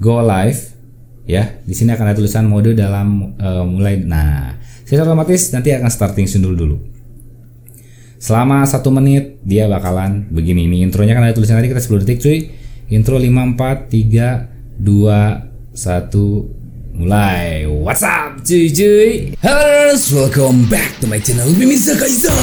go live ya. Di sini akan ada tulisan mode dalam mulai. Nah, secara otomatis nanti akan starting soon dulu. Selama 1 menit dia bakalan begini. Ini intronya kan ada tulisan tadi, kita 10 detik cuy. Intro 5 4 3 2 1 mulai. What's up cuy? Hello, welcome back to my channel Mimisa Kaizo.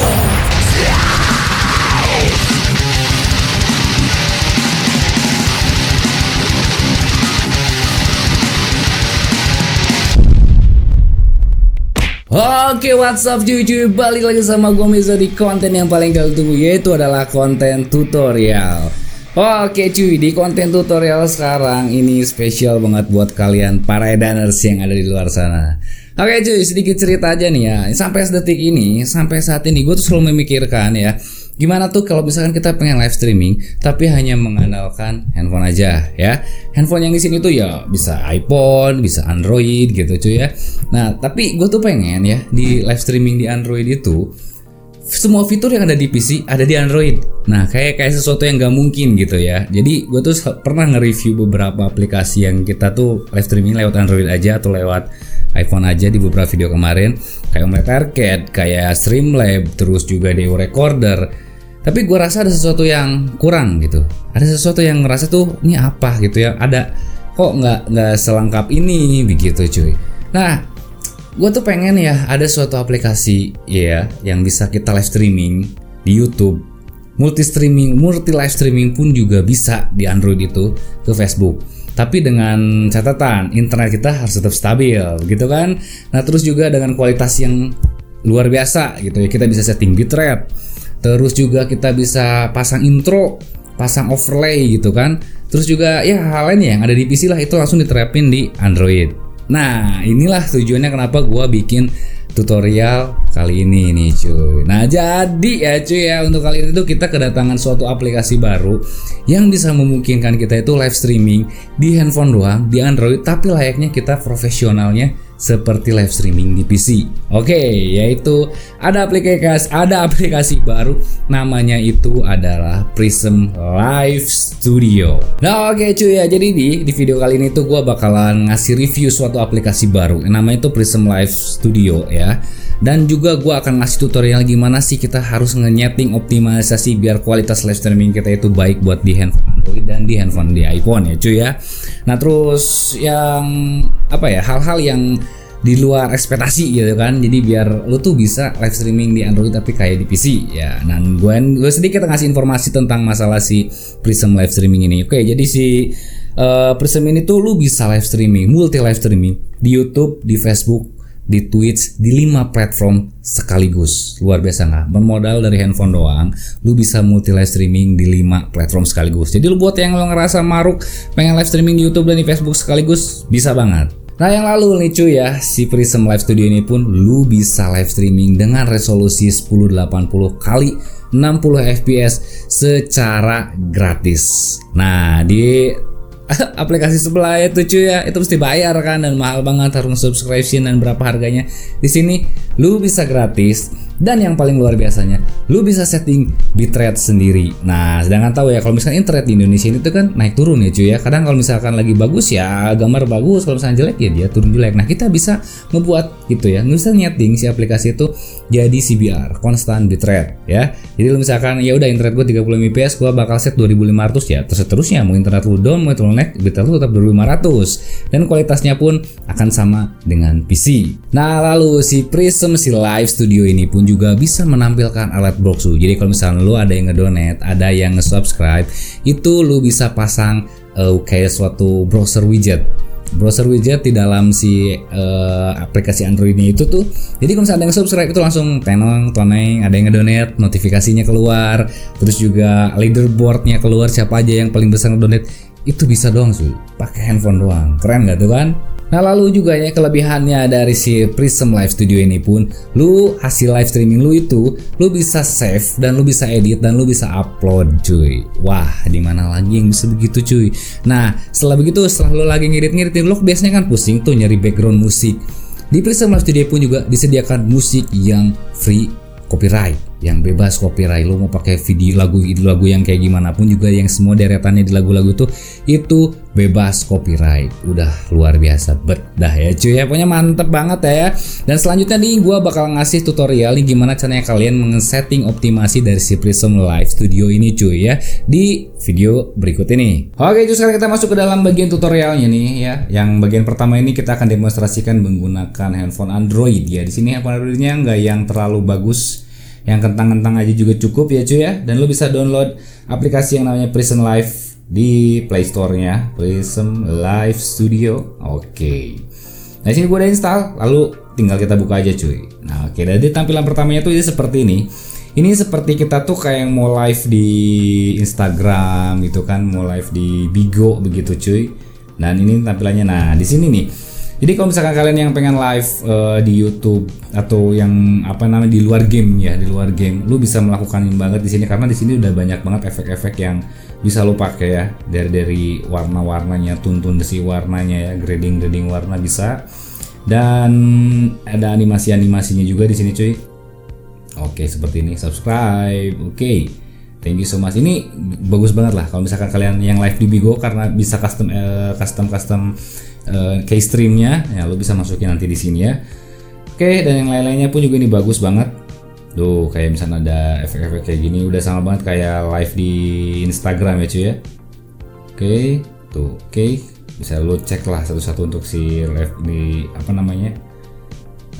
Oke, what's up cuy, balik lagi sama gue Mizo di konten yang paling kalian tunggu, yaitu adalah konten tutorial. Oke cuy, di konten tutorial sekarang ini spesial banget buat kalian para edaners yang ada di luar sana. Oke cuy, sedikit cerita aja nih ya. Sampai saat ini gue tuh selalu memikirkan ya, gimana tuh kalau misalkan kita pengen live streaming tapi hanya mengandalkan handphone aja ya. Handphone yang di sini tuh ya bisa iPhone, bisa Android gitu cuy ya. Nah, tapi gue tuh pengen ya di live streaming di Android itu semua fitur yang ada di PC ada di Android. Nah, kayak sesuatu yang gak mungkin gitu ya. Jadi gue tuh pernah nge-review beberapa aplikasi yang kita tuh live streaming lewat Android aja atau lewat iPhone aja di beberapa video kemarin, kayak Omelet Arcade, kayak Streamlab, terus juga Deo Recorder. Tapi gue rasa ada sesuatu yang kurang gitu. Ada sesuatu yang ngerasa tuh ini apa gitu ya. Ada kok nggak selengkap ini begitu cuy. Nah, gue tuh pengen ya ada suatu aplikasi ya yang bisa kita live streaming di YouTube, multi live streaming pun juga bisa di Android itu ke Facebook. Tapi dengan catatan internet kita harus tetap stabil gitu kan. Nah, terus juga dengan kualitas yang luar biasa gitu ya. Kita bisa setting bitrate. Terus juga kita bisa pasang intro, pasang overlay gitu kan. Terus juga ya hal lain yang ada di PC lah itu langsung diterapin di Android. Nah, inilah tujuannya kenapa gua bikin tutorial kali ini nih cuy. Nah, jadi ya cuy ya, untuk kali ini tuh kita kedatangan suatu aplikasi baru yang bisa memungkinkan kita itu live streaming di handphone doang, di Android, tapi layaknya kita profesionalnya seperti live streaming di PC. Oke, yaitu ada aplikasi baru, namanya itu adalah Prism Live Studio. Nah, oke cuy ya, jadi di video kali ini tuh gua bakalan ngasih review suatu aplikasi baru, namanya itu Prism Live Studio ya. Dan juga gua akan ngasih tutorial gimana sih kita harus nge-nyeting optimalisasi biar kualitas live streaming kita itu baik buat di handphone Android dan di handphone di iPhone ya cuy ya. Nah, terus yang hal-hal yang di luar ekspektasi gitu kan. Jadi biar lu tuh bisa live streaming di Android tapi kayak di PC ya. Nah, gue sedikit ngasih informasi tentang masalah si Prism Live Streaming ini. Oke, jadi si Prism ini tuh lu bisa live streaming, multi live streaming di YouTube, di Facebook, di Twitch, di 5 platform sekaligus. Luar biasa nggak? Bermodal dari handphone doang, lu bisa multi live streaming di 5 platform sekaligus. Jadi lu buat yang lo ngerasa maruk pengen live streaming di YouTube dan di Facebook sekaligus, bisa banget. Nah, yang lalu nih cuy ya, si Prism Live Studio ini pun lu bisa live streaming dengan resolusi 1080 x 60 fps secara gratis. Nah, di aplikasi sebelah itu cuy ya, itu mesti bayar kan dan mahal banget, harus subscription dan berapa harganya. Di sini lu bisa gratis dan yang paling luar biasanya lu bisa setting bitrate sendiri. Nah, sedangkan tahu ya kalau misalkan internet di Indonesia ini tuh kan naik turun ya cuy ya. Kadang kalau misalkan lagi bagus ya gambar bagus, kalau misalkan jelek ya dia turun jelek. Nah, kita bisa ngebuat gitu ya, bisa nyeting si aplikasi itu jadi CBR, constant bitrate ya. Jadi lu misalkan ya udah internet gua 30 fps, gua bakal set 2500 ya. Terus seterusnya mau internet lu down, mau internet naik, bitrate lu tetap 2500 dan kualitasnya pun akan sama dengan PC. Nah, lalu si Prism si Live Studio ini pun juga bisa menampilkan alat browser. Jadi kalau misalnya lu ada yang ngedonate, ada yang nge-subscribe, itu lu bisa pasang kayak suatu browser widget di dalam si aplikasi Androidnya itu tuh. Jadi kalau misalnya ada yang subscribe itu langsung toneng, ada yang ngedonate, notifikasinya keluar, terus juga leaderboardnya keluar siapa aja yang paling besar ngedonate. Itu bisa doang cuy, pakai handphone doang. Keren gak tuh kan? Nah, lalu juga ya kelebihannya dari si Prism Live Studio ini pun, lu hasil live streaming lu itu lu bisa save dan lu bisa edit dan lu bisa upload cuy. Wah, di mana lagi yang bisa begitu cuy. Nah, setelah lu lagi ngedit-ngeditin, lu biasanya kan pusing tuh nyari background musik. Di Prism Live Studio pun juga disediakan musik yang free copyright. yang bebas copyright. Lo mau pakai video lagu yang kayak gimana pun juga, yang semua deretannya di lagu-lagu itu bebas copyright. Udah luar biasa dah ya cuy ya, pokoknya mantep banget ya. Dan selanjutnya nih gue bakal ngasih tutorial nih gimana caranya kalian men-setting optimasi dari si Prism Live Studio ini cuy ya, di video berikut ini. Oke cuy, sekarang kita masuk ke dalam bagian tutorialnya nih ya. Yang bagian pertama ini kita akan demonstrasikan menggunakan handphone Android ya. Di sini handphone Androidnya nggak yang terlalu bagus, yang kentang-kentang aja juga cukup ya cuy ya. Dan lo bisa download aplikasi yang namanya Prism Live di Play Store-nya, Prism Live Studio. Oke. Nah, sini gue udah install, lalu tinggal kita buka aja cuy. Nah, oke, dari tampilan pertamanya tuh ini seperti ini. Ini seperti kita tuh kayak yang mau live di Instagram gitu kan, mau live di Bigo begitu cuy. Dan ini tampilannya. Nah, di sini nih. Jadi kalau misalkan kalian yang pengen live di YouTube atau yang di luar game ya, di luar game, lu bisa melakukan ini banget di sini, karena di sini udah banyak banget efek-efek yang bisa lu pakai ya, dari warna-warnanya, tuntun si warnanya ya, grading warna bisa, dan ada animasinya juga di sini cuy. Oke, seperti ini. Subscribe. Oke. Thank you so much. Ini bagus banget lah kalau misalkan kalian yang live di Bigo, karena bisa custom keystreamnya ya, lo bisa masukin nanti di sini ya. Oke, dan yang lain-lainnya pun juga ini bagus banget. Tuh, kayak misalnya ada efek-efek kayak gini, udah sama banget kayak live di Instagram ya cuy ya. Oke, tuh, oke. Bisa lo cek lah satu-satu untuk si live di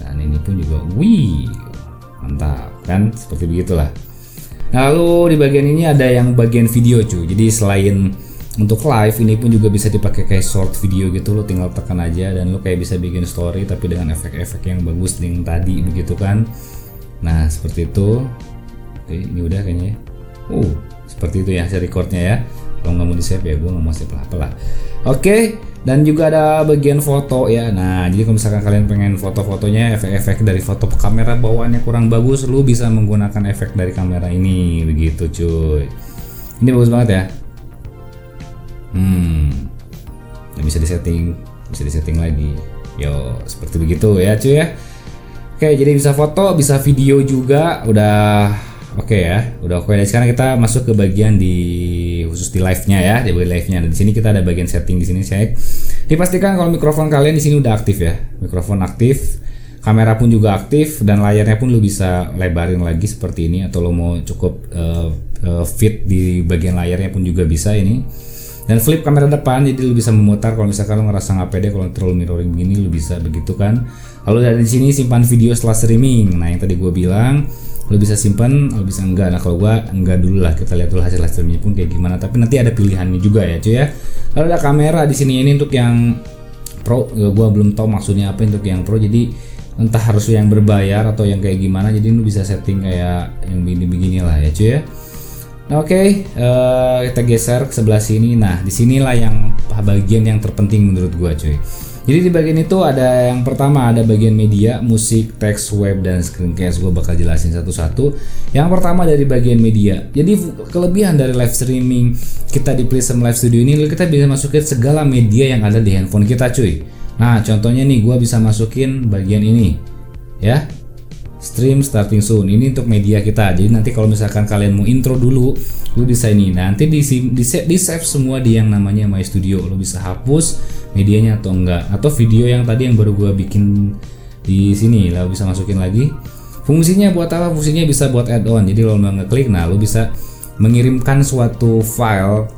Dan ini pun juga, wih, mantap kan, seperti begitulah. Lalu di bagian ini ada yang bagian video cuy. Jadi selain untuk live, ini pun juga bisa dipakai kayak short video gitu. Lo tinggal tekan aja dan lo kayak bisa bikin story tapi dengan efek-efek yang bagus yang tadi begitu kan. Nah, seperti itu. Oke, ini udah kayaknya. Seperti itu ya hasil recordnya ya. Kalau nggak mau di save ya, gue nggak mau save lah. Oke, dan juga ada bagian foto ya. Nah, jadi kalau misalkan kalian pengen foto-fotonya, efek-efek dari foto kamera bawaannya kurang bagus, lu bisa menggunakan efek dari kamera ini begitu cuy. Ini bagus banget ya. Dan bisa disetting lagi. Yo, seperti begitu ya cuy ya. Oke, jadi bisa foto, bisa video juga. Udah oke ya. Udah oke. Dan sekarang kita masuk ke bagian khusus di live-nya ya, di bagian live-nya. Dan di sini kita ada bagian setting di sini, cek. Dipastikan kalau mikrofon kalian di sini udah aktif ya. Mikrofon aktif, kamera pun juga aktif, dan layarnya pun lu bisa lebarin lagi seperti ini, atau lo mau cukup fit di bagian layarnya pun juga bisa ini. Dan flip kamera depan, jadi lu bisa memutar kalau misalkan lu ngerasa nggak pede kalau terlalu mirroring begini, lu bisa begitu kan. Lalu dari sini simpan video setelah streaming. Nah, yang tadi gue bilang lu bisa simpan, lu bisa enggak. Nah, kalau gua enggak dulu lah, kita lihat dulu hasil streamingnya pun kayak gimana. Tapi nanti ada pilihannya juga ya cuy ya. Lalu ada kamera di sini, ini untuk yang pro. Gua belum tahu maksudnya apa untuk yang pro. Jadi entah harus yang berbayar atau yang kayak gimana. Jadi lu bisa setting kayak yang begini lah ya cuy ya. Nah, oke, kita geser ke sebelah sini. Nah, disinilah yang bagian yang terpenting menurut gua cuy. Jadi di bagian itu ada yang pertama, ada bagian media, musik, teks, web, dan screencast. Gue bakal jelasin satu-satu. Yang pertama dari bagian media. Jadi kelebihan dari live streaming kita di Prism Live Studio ini, kita bisa masukin segala media yang ada di handphone kita cuy. Nah, contohnya nih, gue bisa masukin bagian ini ya, stream starting soon. Ini untuk media kita. Jadi nanti kalau misalkan kalian mau intro dulu, lu bisa ini. Nanti di save semua di yang namanya My Studio. Lu bisa hapus medianya atau enggak, atau video yang tadi yang baru gua bikin di sini, lu bisa masukin lagi. Fungsinya buat apa? Fungsinya bisa buat add-on. Jadi kalau mau ngeklik, nah lu bisa mengirimkan suatu file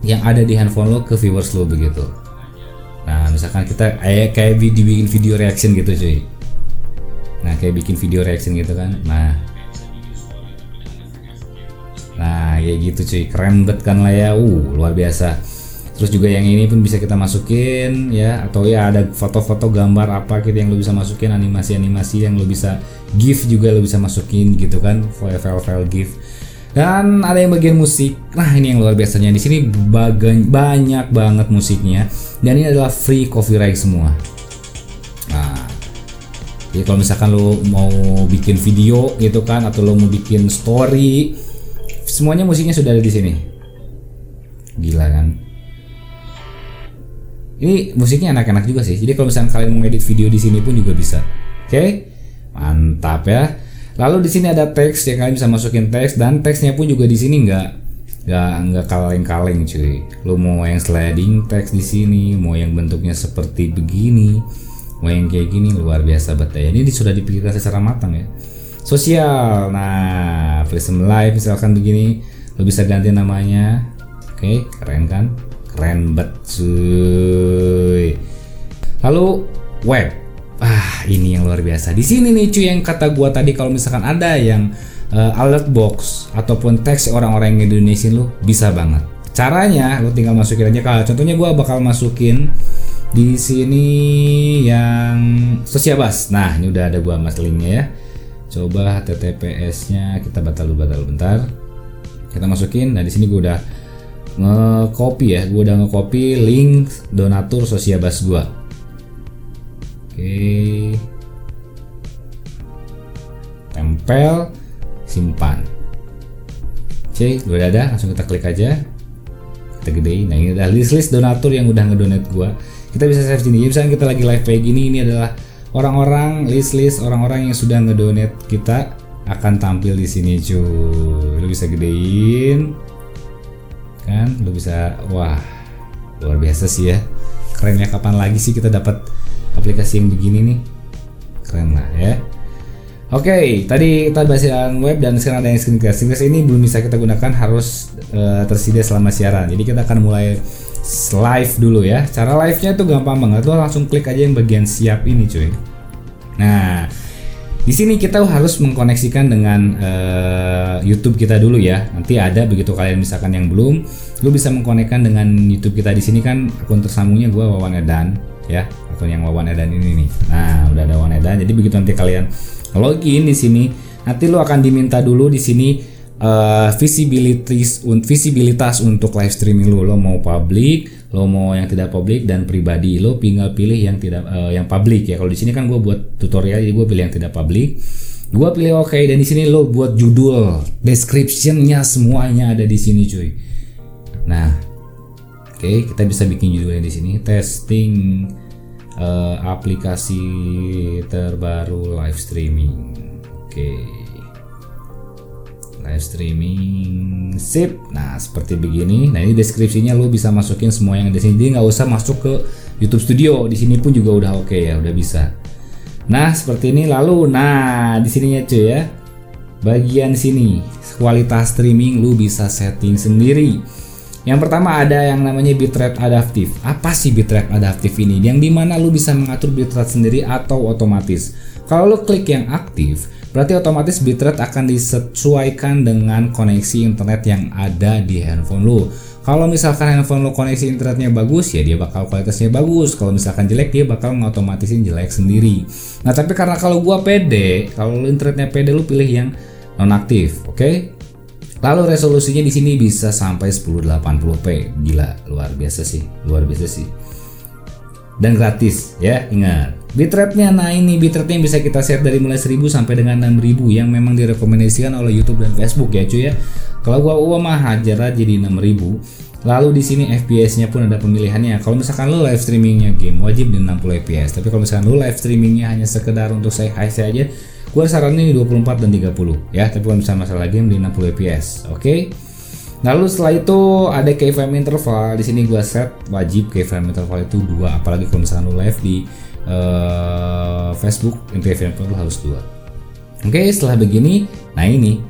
yang ada di handphone lo ke viewers lo begitu. Nah, misalkan kita kayak bikin video reaction gitu cuy. Nah, kayak bikin video reaction gitu kan. Nah, kayak gitu cuy, keren banget kan lah ya. Luar biasa. Terus juga yang ini pun bisa kita masukin ya, atau ya ada foto-foto, gambar apa gitu yang lo bisa masukin, animasi-animasi yang lo bisa GIF juga lo bisa masukin gitu kan, file-file GIF. Dan ada yang bagian musik. Nah, ini yang luar biasanya, di sini banyak banget musiknya, dan ini adalah free copyright semua. Nah, jadi kalau misalkan lo mau bikin video gitu kan, atau lo mau bikin story, semuanya musiknya sudah ada di sini. Gila kan? Ini musiknya enak-enak juga sih. Jadi kalau misalkan kalian mau edit video di sini pun juga bisa. Oke? Mantap ya. Lalu di sini ada teks ya, kalian bisa masukin teks, dan teksnya pun juga di sini nggak kaleng-kaleng cuy. Lo mau yang sliding teks di sini, mau yang bentuknya seperti begini, mau yang kayak gini, luar biasa banget ya. Ini sudah dipikirkan secara matang ya. Sosial, nah Prism Live misalkan begini, lo bisa ganti namanya. Oke, keren kan? Keren banget cuy. Lalu web. Ini yang luar biasa. Di sini nih cuy, yang kata gua tadi, kalau misalkan ada yang alert box ataupun teks orang-orang yang Indonesian, lu bisa banget. Caranya lu tinggal masukin aja. Kalau contohnya gua bakal masukin di sini yang Sosiabas. Nah, ini udah ada gua mas linknya ya. Coba HTTPS-nya kita batal bentar. Kita masukin. Nah, di sini gua udah nge-copy ya. Gua udah nge-copy link donatur Sosiabas gua. Oke, tempel, simpan. Oke, udah ada, langsung kita klik aja, kita gedein. Nah, ini adalah list donatur yang udah ngedonate gua. Kita bisa save sini. Misalnya kita lagi live kayak gini, ini adalah orang-orang, list orang-orang yang sudah ngedonate kita akan tampil di sini cuy. Lu bisa gedein, kan? Lu bisa, wah, luar biasa sih ya. Keren ya, kapan lagi sih kita dapat aplikasi yang begini nih, keren lah ya. Oke, tadi kita bahas yang web dan sekarang ada yang screencast. Screencast ini belum bisa kita gunakan, harus tersedia selama siaran. Jadi kita akan mulai live dulu ya. Cara live-nya itu gampang banget, lo langsung klik aja yang bagian siap ini cuy. Nah, di sini kita harus mengkoneksikan dengan YouTube kita dulu ya. Nanti ada, begitu kalian misalkan yang belum, lo bisa mengkonekkan dengan YouTube kita. Di sini kan akun tersambungnya gua Wawan Edan ya, akun yang Wawan Edan ini nih. Nah, udah ada Wawan Edan. Jadi begitu nanti kalian login di sini, nanti lo akan diminta dulu di sini visibilitas untuk live streaming lo. Lo mau public, lo mau yang tidak public dan pribadi. Lo tinggal pilih yang tidak yang public ya. Kalau di sini kan gue buat tutorial, jadi gue pilih yang tidak public. Gue pilih oke, dan di sini lo buat judul, description-nya semuanya ada di sini cuy. Nah, oke, kita bisa bikin judulnya di sini, testing aplikasi terbaru live streaming. Oke, live streaming, sip. Nah, seperti begini. Nah, ini deskripsinya lo bisa masukin semua yang ada di sini. Jadi nggak usah masuk ke YouTube Studio. Di sini pun juga udah oke ya, udah bisa. Nah, seperti ini. Lalu, nah di sininya cuy ya, bagian sini kualitas streaming lo bisa setting sendiri. Yang pertama ada yang namanya bitrate adaptif. Apa sih bitrate adaptif ini? Yang dimana lu bisa mengatur bitrate sendiri atau otomatis. Kalau lu klik yang aktif, berarti otomatis bitrate akan disesuaikan dengan koneksi internet yang ada di handphone lu. Kalau misalkan handphone lu koneksi internetnya bagus, ya dia bakal kualitasnya bagus. Kalau misalkan jelek, dia bakal ngautomatisin jelek sendiri. Nah, tapi karena kalau gua pede, kalau lu internetnya pede, lu pilih yang nonaktif, oke? Lalu resolusinya di sini bisa sampai 1080p. Gila, luar biasa sih. Dan gratis ya, ingat. Bitrate-nya, nah ini bitrate-nya bisa kita set dari mulai 1000 sampai dengan 6000 yang memang direkomendasikan oleh YouTube dan Facebook ya cuy ya. Kalau gua mah hajar aja di 6000. Lalu di sini FPS-nya pun ada pemilihannya. Kalau misalkan lo live streamingnya game, wajib di 60 fps. Tapi kalau misalkan lo live streamingnya hanya sekedar untuk say hi aja, gue saranin 24 dan 30 ya. Tapi kalau misalnya masalah game di 60 fps, oke. Lalu setelah itu ada keyframe interval. Di sini gue set wajib keyframe interval itu 2. Apalagi kalau misalnya lo live di Facebook, keyframe interval harus 2. Oke, setelah begini, nah ini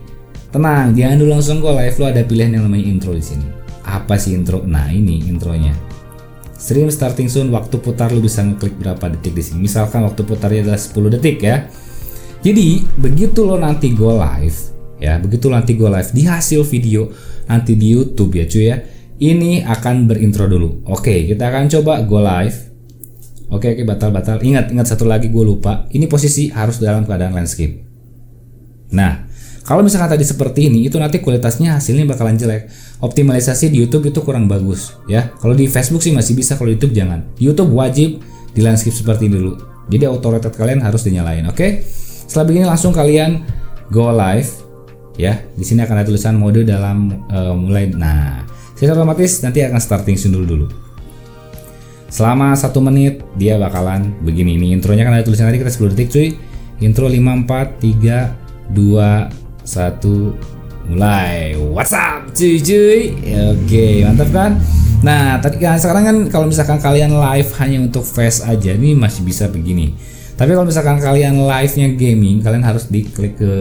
tenang, jangan dulu langsung go live. Lo ada pilihan yang namanya intro di sini. Apa sih intro? Nah ini intronya. Stream starting soon. Waktu putar lo bisa ngeklik berapa detik di sini. Misalkan waktu putarnya adalah 10 detik ya. Jadi begitu lo nanti go live ya, begitu nanti go live di hasil video nanti di YouTube ya cuy ya, ini akan berintro dulu. Oke, kita akan coba go live. Oke, batal. Ingat satu lagi gue lupa. Ini posisi harus dalam keadaan landscape. Nah, kalau misalkan tadi seperti ini, itu nanti kualitasnya hasilnya bakalan jelek. Optimalisasi di YouTube itu kurang bagus ya. Kalau di Facebook sih masih bisa, kalau di YouTube jangan. Di YouTube wajib di landscape seperti ini dulu. Jadi auto rotate kalian harus dinyalain, oke? Setelah begini langsung kalian go live ya. Di sini akan ada tulisan mode dalam mulai. Nah, secara otomatis nanti akan starting soon dulu. Selama 1 menit dia bakalan begini. Ini intronya kan ada tulisan tadi, kita 10 detik cuy. Intro 5, 4, 3, 2, 1, mulai. What's up cuy? Oke, mantap kan? Nah, tadi kan sekarang kan kalau misalkan kalian live hanya untuk face aja, ini masih bisa begini. Tapi kalau misalkan kalian live-nya gaming, kalian harus diklik ke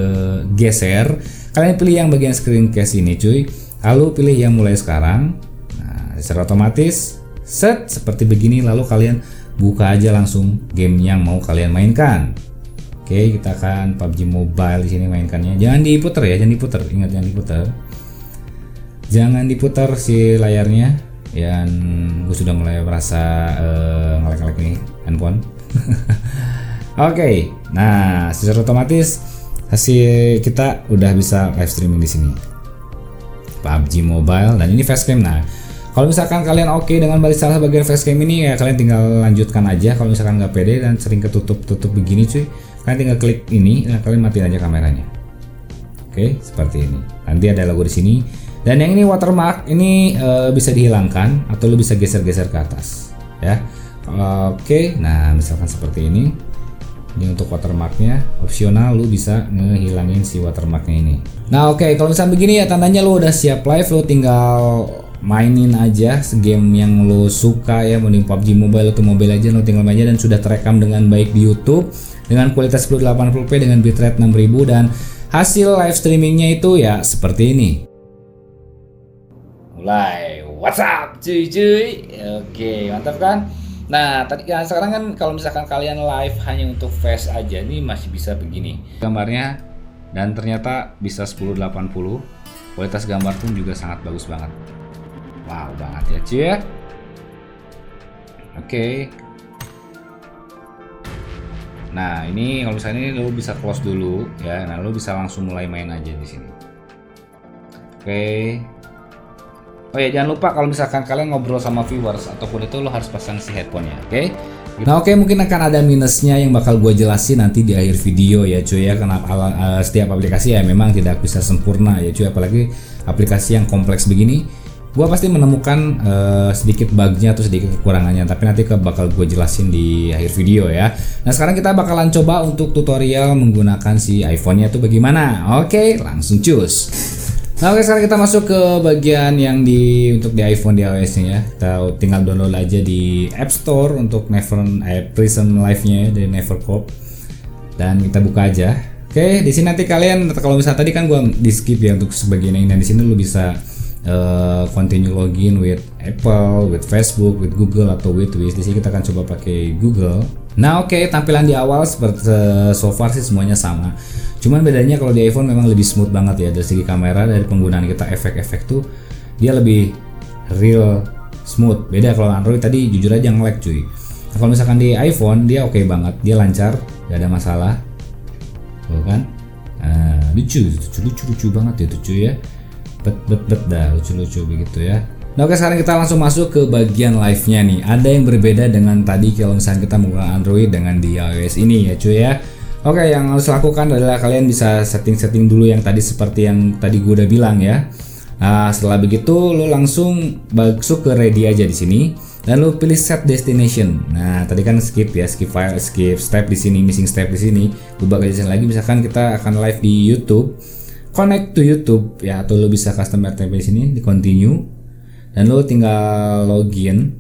geser. Kalian pilih yang bagian screencast ini cuy. Lalu pilih yang mulai sekarang. Nah, secara otomatis set seperti begini, lalu kalian buka aja langsung game yang mau kalian mainkan. Oke, kita akan PUBG Mobile di sini mainkannya. Jangan diputer ya, jangan diputer. Ingat jangan diputer. Jangan diputar si layarnya. Yang gue sudah mulai merasa ngelek-ngelek nih handphone. Oke, nah secara otomatis hasil kita udah bisa live streaming di sini. PUBG Mobile dan ini facecam. Nah, kalau misalkan kalian oke dengan salah bagian facecam ini ya kalian tinggal lanjutkan aja. Kalau misalkan nggak pede dan sering ketutup begini cuy, kalian tinggal klik ini, nah kalian matiin aja kameranya. Oke, seperti ini. Nanti ada logo di sini. Dan yang ini watermark ini bisa dihilangkan atau lu bisa geser-geser ke atas, ya. Oke, nah misalkan seperti ini. Ini untuk watermarknya, opsional lu bisa ngehilangin si watermarknya ini. Nah oke, kalau misalnya begini ya tandanya lu udah siap live, lu tinggal mainin aja game yang lo suka ya, mending PUBG Mobile atau Mobile Legends, lo tinggal main aja dan sudah terekam dengan baik di YouTube dengan kualitas 1080p dengan bitrate 6000 dan hasil live streamingnya itu ya seperti ini. Mulai, what's up cuy? Oke, mantap kan? Nah, tadi kan sekarang kan kalau misalkan kalian live hanya untuk face aja, ini masih bisa begini gambarnya dan ternyata bisa 1080. Kualitas gambar pun juga sangat bagus banget. Wow banget ya cuy ya. Oke. Nah ini kalau misalnya ini lo bisa close dulu ya. Nah lo bisa langsung mulai main aja di sini. Oke. Oh ya jangan lupa kalau misalkan kalian ngobrol sama viewers ataupun itu lo harus pasang si headphone ya. Oke. Nah oke, mungkin akan ada minusnya yang bakal gue jelasin nanti di akhir video ya cuy ya. Karena setiap aplikasi ya memang tidak bisa sempurna ya cuy, apalagi aplikasi yang kompleks begini. Gue pasti menemukan sedikit bugnya atau sedikit kekurangannya, tapi nanti bakal gue jelasin di akhir video ya. Nah sekarang kita bakalan coba untuk tutorial menggunakan si iPhone-nya itu bagaimana. Oke, langsung cus. Nah oke, sekarang kita masuk ke bagian yang untuk di iPhone di iOS-nya ya. Kita tinggal download aja di App Store untuk Prism Live-nya ya, dari Nevercorp. Dan kita buka aja. Oke, di sini nanti kalian kalau misalnya tadi kan gue di skip ya untuk sebagian ini, dan di sini lu bisa continue login with Apple, with Facebook, with Google atau with Wish. Di sini kita akan coba pakai Google. Nah oke, tampilan di awal seperti so far sih semuanya sama. Cuman bedanya kalau di iPhone memang lebih smooth banget ya dari segi kamera, dari penggunaan kita efek-efek tuh dia lebih real smooth. Beda kalau Android tadi jujur aja nge-lag cuy. Nah, kalau misalkan di iPhone dia oke banget, dia lancar, gak ada masalah. Tuh kan? Lucu banget ya tuh cuy ya. Bet dah lucu-lucu begitu ya. Nah oke, sekarang kita langsung masuk ke bagian live-nya nih. Ada yang berbeda dengan tadi kalau misalnya kita menggunakan Android dengan di iOS ini ya cuy ya. Oke, yang harus lakukan adalah kalian bisa setting dulu yang tadi seperti yang tadi gue udah bilang ya. Nah, setelah begitu lo langsung masuk ke ready aja di sini dan lo pilih set destination. Nah, tadi kan skip file, skip step di sini, missing step di sini. Ubah ke sini lagi, misalkan kita akan live di YouTube. Connect to YouTube ya, atau lo bisa custom RTP di sini, di continue dan lo tinggal login.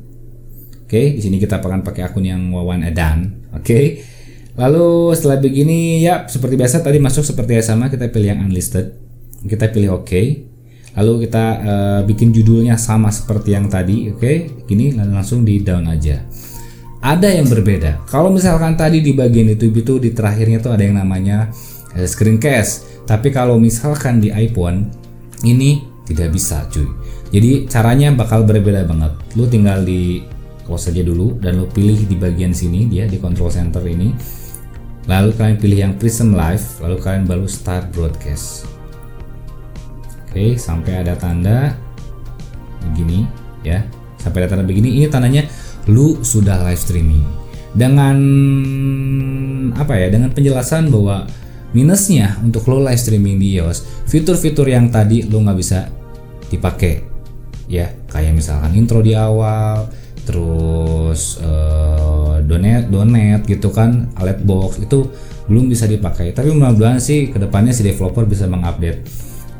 Oke, di sini kita akan pakai akun yang Wawan Edan. Oke. Lalu setelah begini ya seperti biasa tadi masuk seperti yang sama, kita pilih yang unlisted, kita pilih OK. Lalu kita bikin judulnya sama seperti yang tadi, oke? Gini langsung di down aja. Ada yang berbeda. Kalau misalkan tadi di bagian YouTube itu di terakhirnya tuh ada yang namanya screencast. Tapi kalau misalkan di iPhone ini tidak bisa cuy. Jadi caranya bakal berbeda banget. Lu tinggal di close aja dulu dan lu pilih di bagian sini dia di control center ini. Lalu kalian pilih yang Prism Live, lalu kalian baru start broadcast. Oke, sampai ada tanda begini ya. Sampai ada tanda begini, ini tandanya lu sudah live streaming. Dengan apa ya? Dengan penjelasan bahwa minusnya untuk lo live streaming di iOS, fitur-fitur yang tadi lo nggak bisa dipakai ya, kayak misalkan intro di awal, terus Donet gitu kan, Alet Box itu belum bisa dipakai. Tapi mudah-mudahan sih kedepannya si developer bisa mengupdate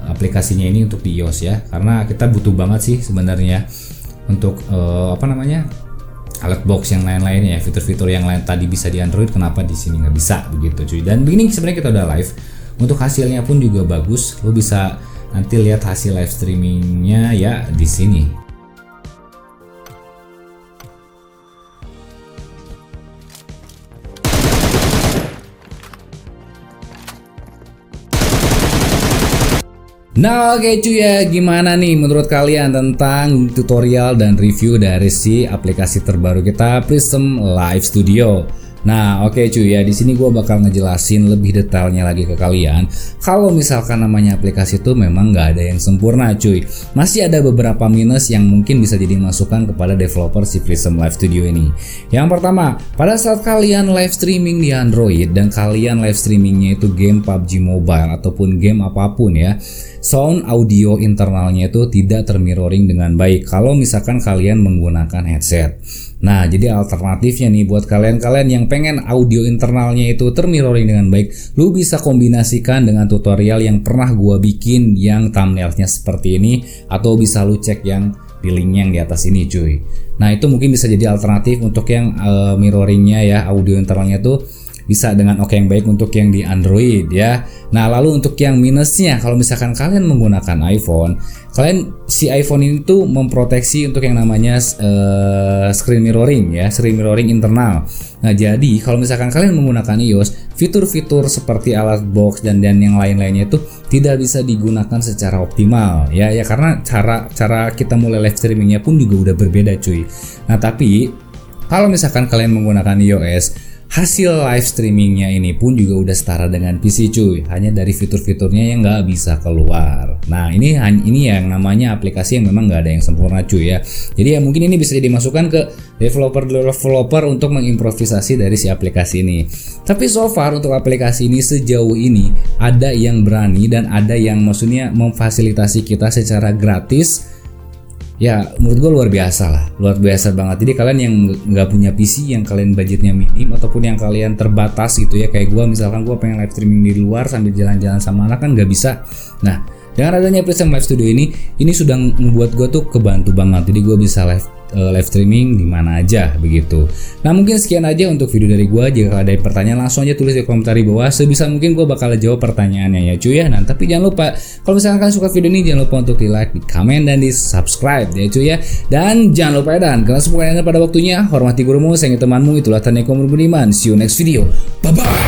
aplikasinya ini untuk di iOS ya, karena kita butuh banget sih sebenarnya untuk Alet Box yang lain-lainnya ya, fitur-fitur yang lain tadi bisa di Android, kenapa di sini nggak bisa begitu cuy. Dan begini sebenarnya kita udah live, untuk hasilnya pun juga bagus, lo bisa nanti lihat hasil live streamingnya ya di sini. Nah oke cuy ya, gimana nih menurut kalian tentang tutorial dan review dari si aplikasi terbaru kita, Prism Live Studio? Nah oke cuy ya, di sini gue bakal ngejelasin lebih detailnya lagi ke kalian. Kalau misalkan namanya aplikasi itu memang nggak ada yang sempurna cuy, masih ada beberapa minus yang mungkin bisa jadi masukan kepada developer si Prism Live Studio ini. Yang pertama, pada saat kalian live streaming di Android dan kalian live streamingnya itu game PUBG Mobile ataupun game apapun ya, sound audio internalnya itu tidak termirroring dengan baik kalau misalkan kalian menggunakan headset. Nah, jadi alternatifnya nih buat kalian yang pengen audio internalnya itu termirroring dengan baik, lu bisa kombinasikan dengan tutorial yang pernah gua bikin yang thumbnailnya seperti ini, atau bisa lu cek yang di link yang di atas ini cuy. Nah, itu mungkin bisa jadi alternatif untuk yang mirroringnya ya, audio internalnya tuh bisa dengan oke yang baik untuk yang di Android ya. Nah lalu untuk yang minusnya, kalau misalkan kalian menggunakan iPhone, si iPhone ini tuh memproteksi untuk yang namanya screen mirroring ya, screen mirroring internal. Nah jadi kalau misalkan kalian menggunakan iOS, fitur-fitur seperti Alet Box dan yang lain-lainnya itu tidak bisa digunakan secara optimal ya karena cara kita mulai live streamingnya pun juga udah berbeda cuy. Nah tapi kalau misalkan kalian menggunakan iOS, hasil live streamingnya ini pun juga udah setara dengan PC cuy, hanya dari fitur-fiturnya yang nggak bisa keluar. Nah ini yang namanya aplikasi yang memang nggak ada yang sempurna cuy ya. Jadi ya mungkin ini bisa jadi masukan ke developer untuk mengimprovisasi dari si aplikasi ini. Tapi so far untuk aplikasi ini sejauh ini ada yang berani dan ada yang maksudnya memfasilitasi kita secara gratis. Ya menurut gue luar biasa banget. Jadi kalian yang nggak punya PC, yang kalian budgetnya minim ataupun yang kalian terbatas gitu ya, kayak gue misalkan gue pengen live streaming di luar sambil jalan-jalan sama anak kan nggak bisa. Nah dengan adanya Prism Live Studio ini sudah membuat gue tuh kebantu banget. Jadi gue bisa live streaming di mana aja begitu. Nah mungkin sekian aja untuk video dari gue. Jika ada pertanyaan langsung aja tulis di komentar di bawah. Sebisa mungkin gue bakal jawab pertanyaannya ya cuy ya. Nah tapi jangan lupa kalau misalkan kalian suka video ini, jangan lupa untuk di like, di komen, dan di subscribe ya cuy ya. Dan jangan lupa dan karena semua yang ada pada waktunya, hormati gurumu, sayangi temanmu, itulah tanda kaum beriman. See you next video. Bye bye.